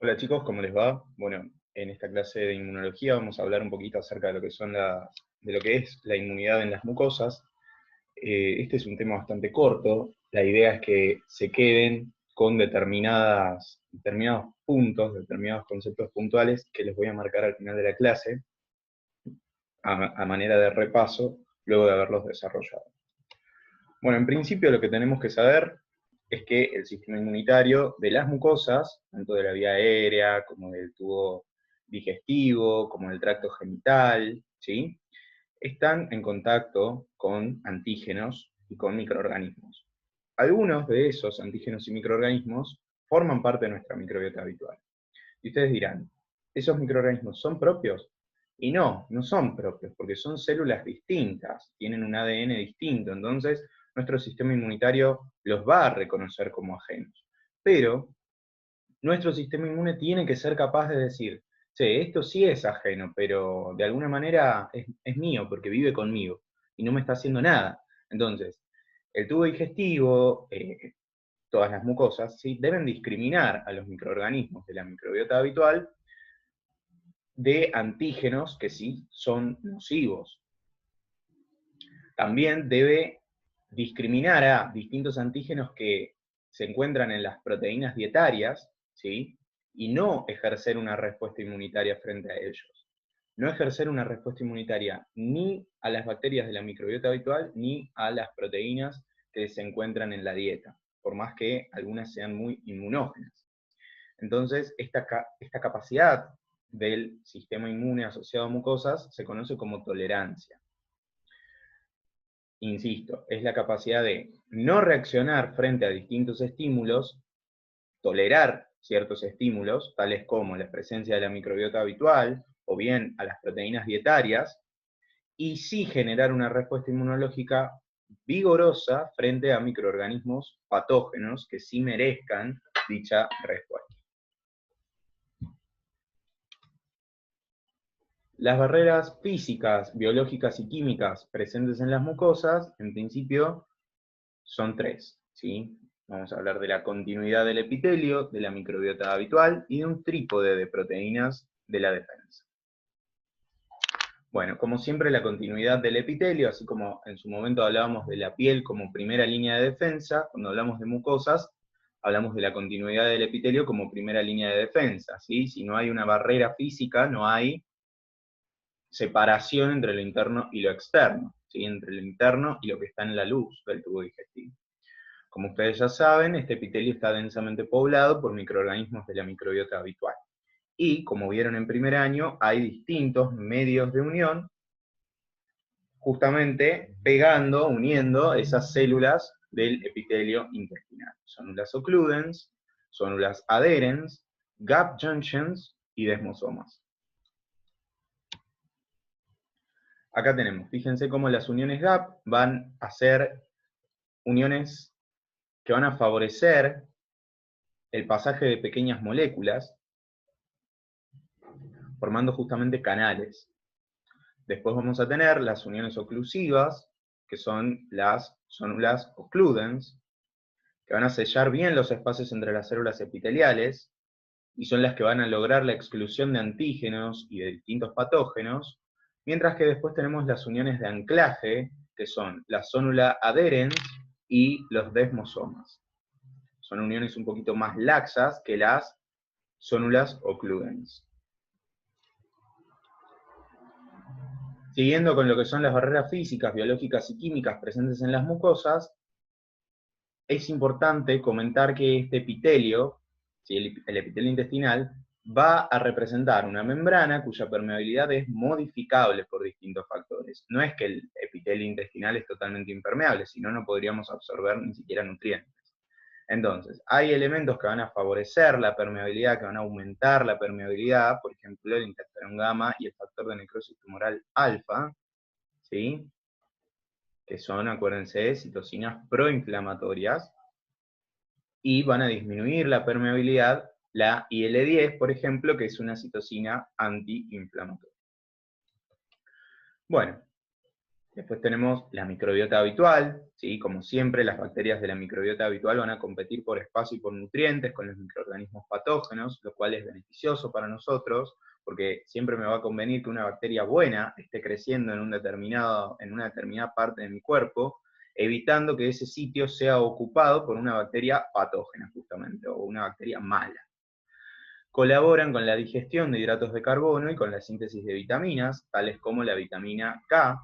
Hola chicos, ¿cómo les va? Bueno, en esta clase de inmunología vamos a hablar un poquito acerca de lo que de lo que es la inmunidad en las mucosas. Este es un tema bastante corto. La idea es que se queden con determinados puntos, determinados conceptos puntuales que les voy a marcar al final de la clase a manera de repaso, luego de haberlos desarrollado. Bueno, en principio lo que tenemos que saber es que el sistema inmunitario de las mucosas, tanto de la vía aérea como del tubo digestivo, como del tracto genital, ¿sí?, están en contacto con antígenos y con microorganismos. Algunos de esos antígenos y microorganismos forman parte de nuestra microbiota habitual. Y ustedes dirán, ¿esos microorganismos son propios? Y no, no son propios, porque son células distintas, tienen un ADN distinto, entonces nuestro sistema inmunitario los va a reconocer como ajenos. Pero nuestro sistema inmune tiene que ser capaz de decir, sí, esto sí es ajeno, pero de alguna manera es mío, porque vive conmigo, y no me está haciendo nada. Entonces, el tubo digestivo, todas las mucosas, ¿sí?, deben discriminar a los microorganismos de la microbiota habitual de antígenos que sí son nocivos. También debe discriminar a distintos antígenos que se encuentran en las proteínas dietarias, ¿sí?, y no ejercer una respuesta inmunitaria frente a ellos. No ejercer una respuesta inmunitaria ni a las bacterias de la microbiota habitual, ni a las proteínas que se encuentran en la dieta, por más que algunas sean muy inmunógenas. Entonces, esta capacidad del sistema inmune asociado a mucosas se conoce como tolerancia. Insisto, es la capacidad de no reaccionar frente a distintos estímulos, tolerar ciertos estímulos, tales como la presencia de la microbiota habitual o bien a las proteínas dietarias, y sí generar una respuesta inmunológica vigorosa frente a microorganismos patógenos que sí merezcan dicha respuesta. Las barreras físicas, biológicas y químicas presentes en las mucosas, en principio, son tres, ¿sí? Vamos a hablar de la continuidad del epitelio, de la microbiota habitual y de un trípode de proteínas de la defensa. Bueno, como siempre, la continuidad del epitelio, así como en su momento hablábamos de la piel como primera línea de defensa, cuando hablamos de mucosas, hablamos de la continuidad del epitelio como primera línea de defensa, ¿sí? Si no hay una barrera física, no hay separación entre lo interno y lo externo, ¿sí?, entre lo interno y lo que está en la luz del tubo digestivo. Como ustedes ya saben, este epitelio está densamente poblado por microorganismos de la microbiota habitual. Y, como vieron en primer año, hay distintos medios de unión, justamente pegando, uniendo esas células del epitelio intestinal. Células occludens, células adherens, gap junctions y desmosomas. Acá tenemos, fíjense cómo las uniones gap van a ser uniones que van a favorecer el pasaje de pequeñas moléculas, formando justamente canales. Después vamos a tener las uniones oclusivas, que son las células occludens, que van a sellar bien los espacios entre las células epiteliales, y son las que van a lograr la exclusión de antígenos y de distintos patógenos, mientras que después tenemos las uniones de anclaje, que son la célula adherens y los desmosomas. Son uniones un poquito más laxas que las células occludens. Siguiendo con lo que son las barreras físicas, biológicas y químicas presentes en las mucosas, es importante comentar que este epitelio, ¿sí?, el epitelio intestinal, va a representar una membrana cuya permeabilidad es modificable por distintos factores. No es que el epitelio intestinal es totalmente impermeable, si no, no podríamos absorber ni siquiera nutrientes. Entonces, hay elementos que van a favorecer la permeabilidad, que van a aumentar la permeabilidad, por ejemplo, el interferón gamma y el factor de necrosis tumoral alfa, ¿sí?, que son, acuérdense, citocinas proinflamatorias, y van a disminuir la permeabilidad la IL-10, por ejemplo, que es una citocina antiinflamatoria. Bueno, Después tenemos la microbiota habitual, ¿sí? Como siempre, las bacterias de la microbiota habitual van a competir por espacio y por nutrientes con los microorganismos patógenos, lo cual es beneficioso para nosotros, porque siempre me va a convenir que una bacteria buena esté creciendo en una determinada parte de mi cuerpo, evitando que ese sitio sea ocupado por una bacteria patógena, justamente, o una bacteria mala. Colaboran con la digestión de hidratos de carbono y con la síntesis de vitaminas, tales como la vitamina K,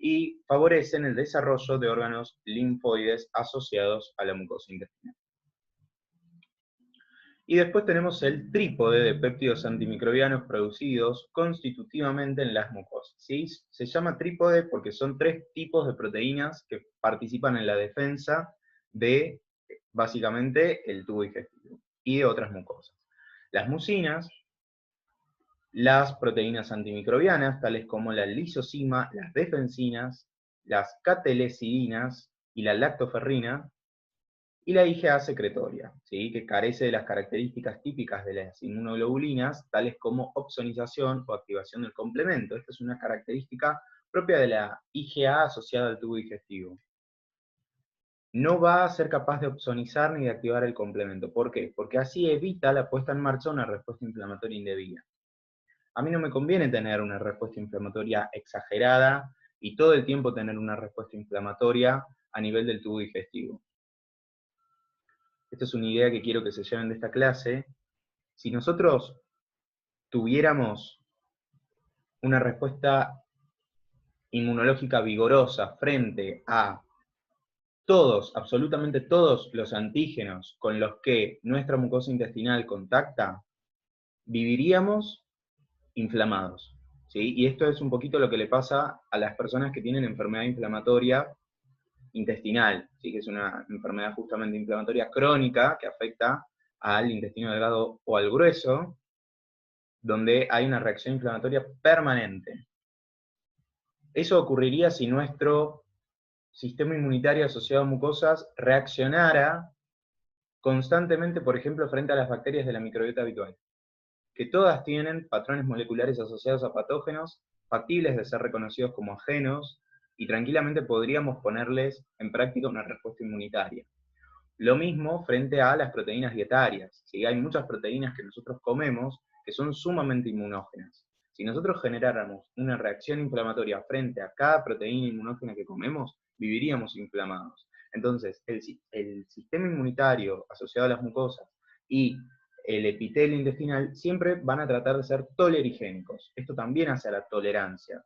y favorecen el desarrollo de órganos linfoides asociados a la mucosa intestinal. Y después tenemos el trípode de péptidos antimicrobianos producidos constitutivamente en las mucosas, ¿sí? Se llama trípode porque son 3 tipos de proteínas que participan en la defensa de, básicamente, el tubo digestivo y de otras mucosas. Las mucinas, las proteínas antimicrobianas, tales como la lisozima, las defensinas, las catelecidinas y la lactoferrina, y la IgA secretoria, ¿sí? Que carece de las características típicas de las inmunoglobulinas, tales como opsonización o activación del complemento. Esta es una característica propia de la IgA asociada al tubo digestivo. No va a ser capaz de opsonizar ni de activar el complemento. ¿Por qué? Porque así evita la puesta en marcha de una respuesta inflamatoria indebida. A mí no me conviene tener una respuesta inflamatoria exagerada y todo el tiempo tener una respuesta inflamatoria a nivel del tubo digestivo. Esta es una idea que quiero que se lleven de esta clase. Si nosotros tuviéramos una respuesta inmunológica vigorosa frente a todos, absolutamente todos los antígenos con los que nuestra mucosa intestinal contacta, viviríamos inflamados, ¿sí? Y esto es un poquito lo que le pasa a las personas que tienen enfermedad inflamatoria intestinal, ¿sí? Que es una enfermedad justamente inflamatoria crónica que afecta al intestino delgado o al grueso, donde hay una reacción inflamatoria permanente. Eso ocurriría si nuestro sistema inmunitario asociado a mucosas reaccionara constantemente, por ejemplo, frente a las bacterias de la microbiota habitual, que todas tienen patrones moleculares asociados a patógenos, factibles de ser reconocidos como ajenos, y tranquilamente podríamos ponerles en práctica una respuesta inmunitaria. Lo mismo frente a las proteínas dietarias. ¿Sí? Hay muchas proteínas que nosotros comemos que son sumamente inmunógenas. Si nosotros generáramos una reacción inflamatoria frente a cada proteína inmunógena que comemos, viviríamos inflamados. Entonces, el sistema inmunitario asociado a las mucosas y el epitelio intestinal siempre van a tratar de ser tolerigénicos. Esto también hace a la tolerancia.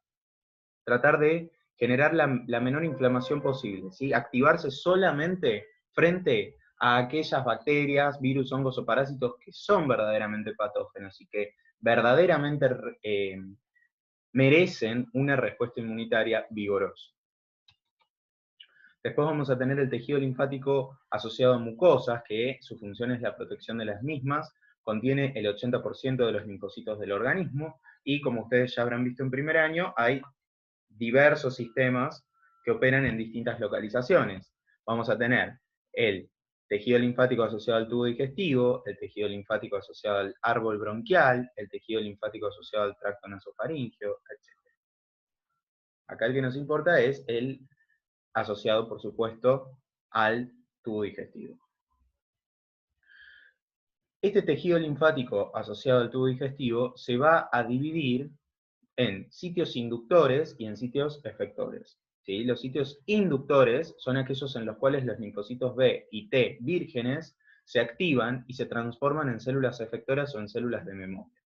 Tratar de generar la menor inflamación posible, ¿sí? Activarse solamente frente a aquellas bacterias, virus, hongos o parásitos que son verdaderamente patógenos y que verdaderamente merecen una respuesta inmunitaria vigorosa. Después vamos a tener el tejido linfático asociado a mucosas, que su función es la protección de las mismas, contiene el 80% de los linfocitos del organismo, y como ustedes ya habrán visto en primer año, hay diversos sistemas que operan en distintas localizaciones. Vamos a tener el tejido linfático asociado al tubo digestivo, el tejido linfático asociado al árbol bronquial, el tejido linfático asociado al tracto nasofaríngeo, etc. Acá el que nos importa es el asociado, por supuesto, al tubo digestivo. Este tejido linfático asociado al tubo digestivo se va a dividir en sitios inductores y en sitios efectores. ¿Sí? Los sitios inductores son aquellos en los cuales los linfocitos B y T vírgenes se activan y se transforman en células efectoras o en células de memoria.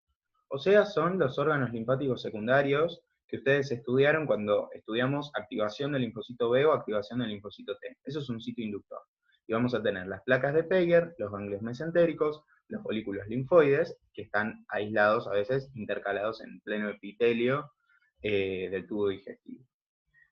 O sea, son los órganos linfáticos secundarios que ustedes estudiaron cuando estudiamos activación del linfocito B o activación del linfocito T. Eso es un sitio inductor. Y vamos a tener las placas de Peyer, los ganglios mesentéricos, los folículos linfoides, que están aislados, a veces intercalados en pleno epitelio del tubo digestivo.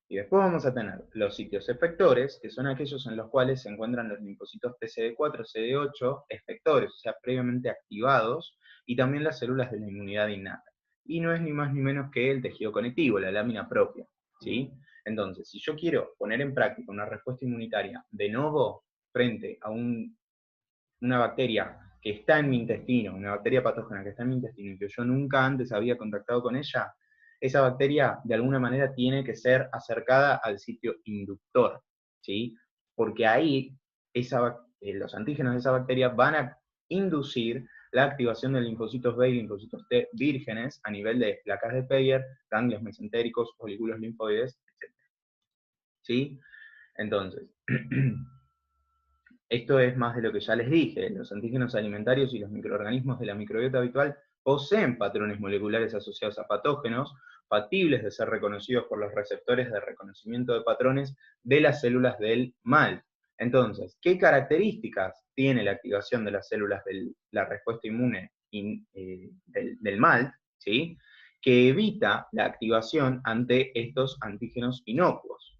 Y después vamos a tener los sitios efectores, que son aquellos en los cuales se encuentran los linfocitos TCD4, CD8, efectores, o sea, previamente activados, y también las células de la inmunidad innata. Y no es ni más ni menos que el tejido conectivo, la lámina propia, ¿sí? Entonces, si yo quiero poner en práctica una respuesta inmunitaria de novo frente a una bacteria que está en mi intestino, una bacteria patógena que está en mi intestino y que yo nunca antes había contactado con ella, esa bacteria de alguna manera tiene que ser acercada al sitio inductor, ¿sí? Porque ahí los antígenos de esa bacteria van a inducir la activación de linfocitos B y linfocitos T vírgenes a nivel de placas de Peyer, ganglios mesentéricos, folículos linfoides, etc. ¿Sí? Entonces, esto es más de lo que ya les dije. Los antígenos alimentarios y los microorganismos de la microbiota habitual poseen patrones moleculares asociados a patógenos, factibles de ser reconocidos por los receptores de reconocimiento de patrones de las células del mal. Entonces, ¿qué características tiene la activación de las células de la respuesta inmune del mal, ¿sí? Que evita la activación ante estos antígenos inocuos?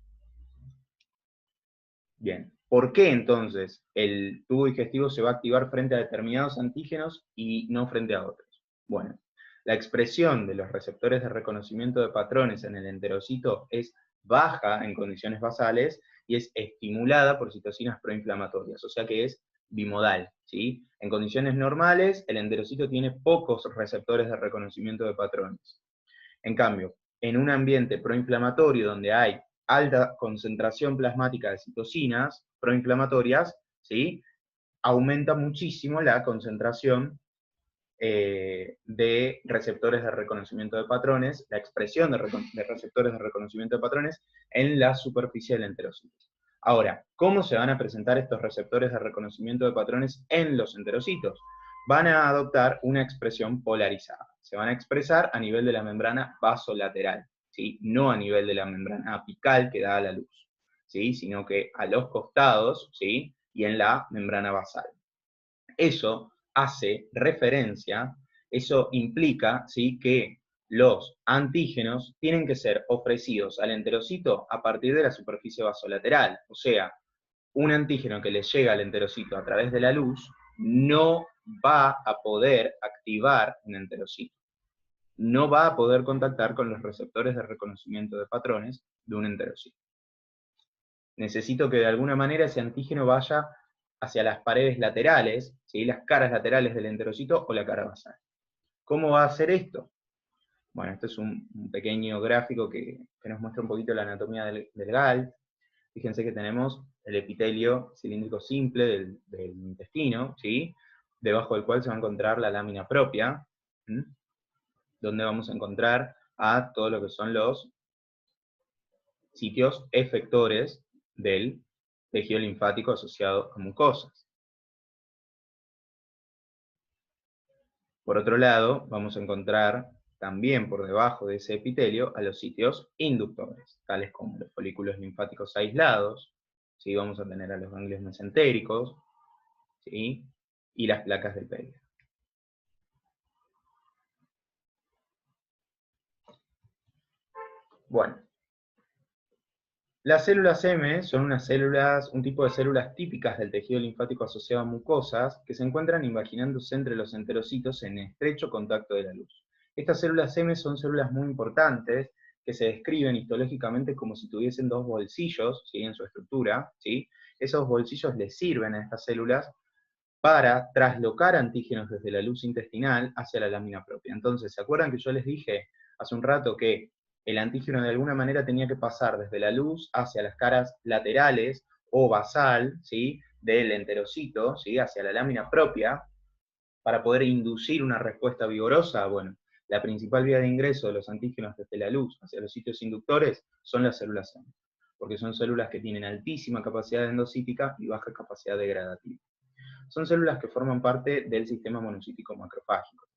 Bien, ¿por qué entonces el tubo digestivo se va a activar frente a determinados antígenos y no frente a otros? Bueno, la expresión de los receptores de reconocimiento de patrones en el enterocito es baja en condiciones basales y es estimulada por citocinas proinflamatorias, o sea que es bimodal, ¿sí? En condiciones normales, el enterocito tiene pocos receptores de reconocimiento de patrones. En cambio, en un ambiente proinflamatorio donde hay alta concentración plasmática de citocinas proinflamatorias, ¿sí? Aumenta muchísimo la concentración de receptores de reconocimiento de patrones, la expresión de receptores de reconocimiento de patrones en la superficie del enterocito. Ahora, ¿cómo se van a presentar estos receptores de reconocimiento de patrones en los enterocitos? Van a adoptar una expresión polarizada. Se van a expresar a nivel de la membrana vasolateral, ¿sí? No a nivel de la membrana apical que da a la luz, ¿sí? Sino que a los costados, ¿sí? Y en la membrana basal. Eso hace referencia, eso implica, ¿sí? Que los antígenos tienen que ser ofrecidos al enterocito a partir de la superficie vasolateral. O sea, un antígeno que le llega al enterocito a través de la luz no va a poder activar un enterocito. No va a poder contactar con los receptores de reconocimiento de patrones de un enterocito. Necesito que de alguna manera ese antígeno vaya hacia las paredes laterales, ¿sí? Las caras laterales del enterocito o la cara basal. ¿Cómo va a hacer esto? Bueno, esto es un pequeño gráfico que nos muestra un poquito la anatomía del GALT. Fíjense que tenemos el epitelio cilíndrico simple del intestino, ¿sí? Debajo del cual se va a encontrar la lámina propia, ¿sí? Donde vamos a encontrar a todo lo que son los sitios efectores del tejido linfático asociado a mucosas. Por otro lado, vamos a encontrar también por debajo de ese epitelio a los sitios inductores, tales como los folículos linfáticos aislados, ¿sí? Vamos a tener a los ganglios mesentéricos, ¿sí? Y las placas del Peyer. Bueno, las células M son un tipo de células típicas del tejido linfático asociado a mucosas que se encuentran imaginándose entre los enterocitos en estrecho contacto de la luz. Estas células M son células muy importantes que se describen histológicamente como si tuviesen dos bolsillos, ¿sí? En su estructura, ¿sí? Esos bolsillos les sirven a estas células para traslocar antígenos desde la luz intestinal hacia la lámina propia. Entonces, ¿se acuerdan que yo les dije hace un rato que el antígeno de alguna manera tenía que pasar desde la luz hacia las caras laterales o basal, ¿sí? Del enterocito, ¿sí? Hacia la lámina propia, para poder inducir una respuesta vigorosa? Bueno, la principal vía de ingreso de los antígenos desde la luz hacia los sitios inductores son las células M, porque son células que tienen altísima capacidad endocítica y baja capacidad degradativa. Son células que forman parte del sistema monocítico macrofágico.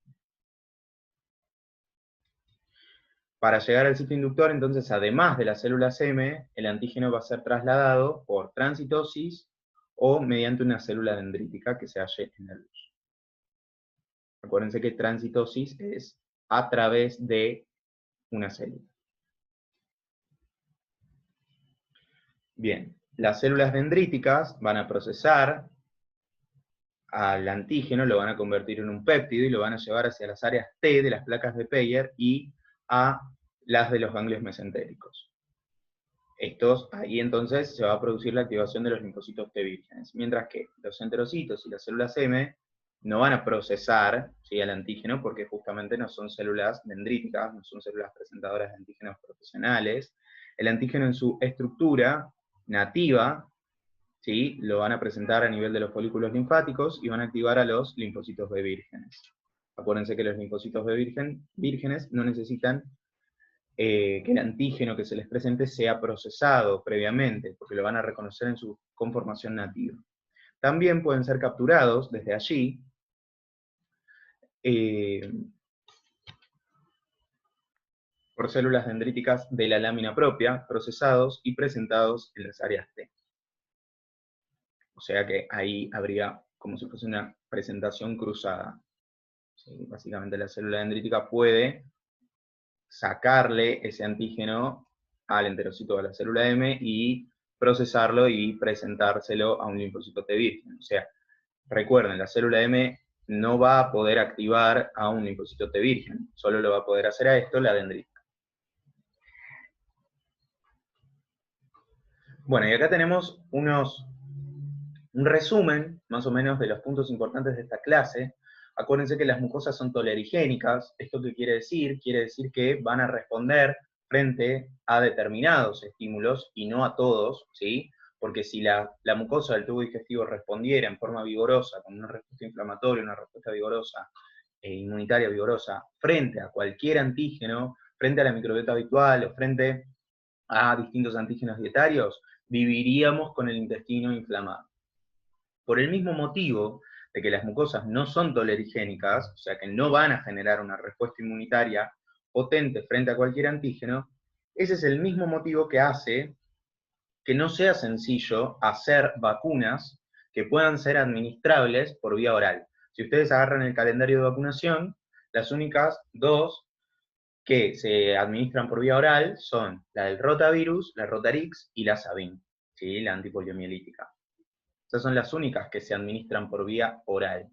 Para llegar al sitio inductor, entonces, además de las células M, el antígeno va a ser trasladado por transitosis o mediante una célula dendrítica que se halle en la luz. Acuérdense que transitosis es a través de una célula. Bien, las células dendríticas van a procesar al antígeno, lo van a convertir en un péptido y lo van a llevar hacia las áreas T de las placas de Peyer y a las de los ganglios mesentéricos. Ahí entonces se va a producir la activación de los linfocitos T vírgenes, mientras que los enterocitos y las células M no van a procesar, ¿sí? Al antígeno, porque justamente no son células dendríticas, no son células presentadoras de antígenos profesionales. El antígeno en su estructura nativa, ¿sí? Lo van a presentar a nivel de los folículos linfáticos y van a activar a los linfocitos B vírgenes. Acuérdense que los linfocitos B vírgenes no necesitan que el antígeno que se les presente sea procesado previamente, porque lo van a reconocer en su conformación nativa. También pueden ser capturados desde allí por células dendríticas de la lámina propia, procesados y presentados en las áreas T. O sea que ahí habría como si fuese una presentación cruzada. ¿Sí? Básicamente la célula dendrítica puede sacarle ese antígeno al enterocito de la célula M y procesarlo y presentárselo a un linfocito T virgen. O sea, recuerden, la célula M no va a poder activar a un linfocito T virgen, solo lo va a poder hacer a esto la dendrítica. Bueno, y acá tenemos un resumen, más o menos, de los puntos importantes de esta clase. Acuérdense que las mucosas son tolerigénicas. ¿Esto qué quiere decir? Quiere decir que van a responder frente a determinados estímulos y no a todos, ¿sí? Porque si la mucosa del tubo digestivo respondiera en forma vigorosa, con una respuesta inflamatoria, una respuesta vigorosa, inmunitaria vigorosa, frente a cualquier antígeno, frente a la microbiota habitual o frente a distintos antígenos dietarios, viviríamos con el intestino inflamado. Por el mismo motivo de que las mucosas no son tolerigénicas, o sea que no van a generar una respuesta inmunitaria potente frente a cualquier antígeno, ese es el mismo motivo que hace que no sea sencillo hacer vacunas que puedan ser administrables por vía oral. Si ustedes agarran el calendario de vacunación, las únicas dos que se administran por vía oral son la del rotavirus, la Rotarix y la Sabin, ¿sí? La antipoliomielítica. Esas son las únicas que se administran por vía oral.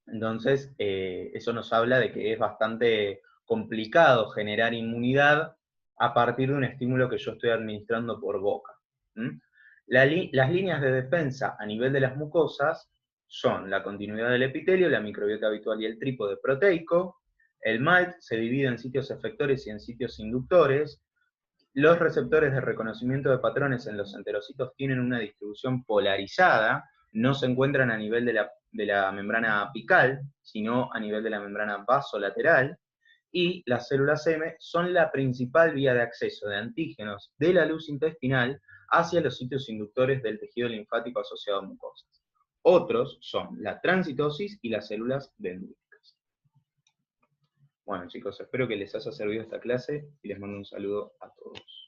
Entonces, eso nos habla de que es bastante complicado generar inmunidad a partir de un estímulo que yo estoy administrando por boca. Las líneas de defensa a nivel de las mucosas son la continuidad del epitelio, la microbiota habitual y el trípode proteico. El MALT se divide en sitios efectores y en sitios inductores. Los receptores de reconocimiento de patrones en los enterocitos tienen una distribución polarizada, no se encuentran a nivel de la membrana apical, sino a nivel de la membrana vasolateral, y las células M son la principal vía de acceso de antígenos de la luz intestinal hacia los sitios inductores del tejido linfático asociado a mucosas. Otros son la transitosis y las células dendríticas. Bueno chicos, espero que les haya servido esta clase y les mando un saludo a todos.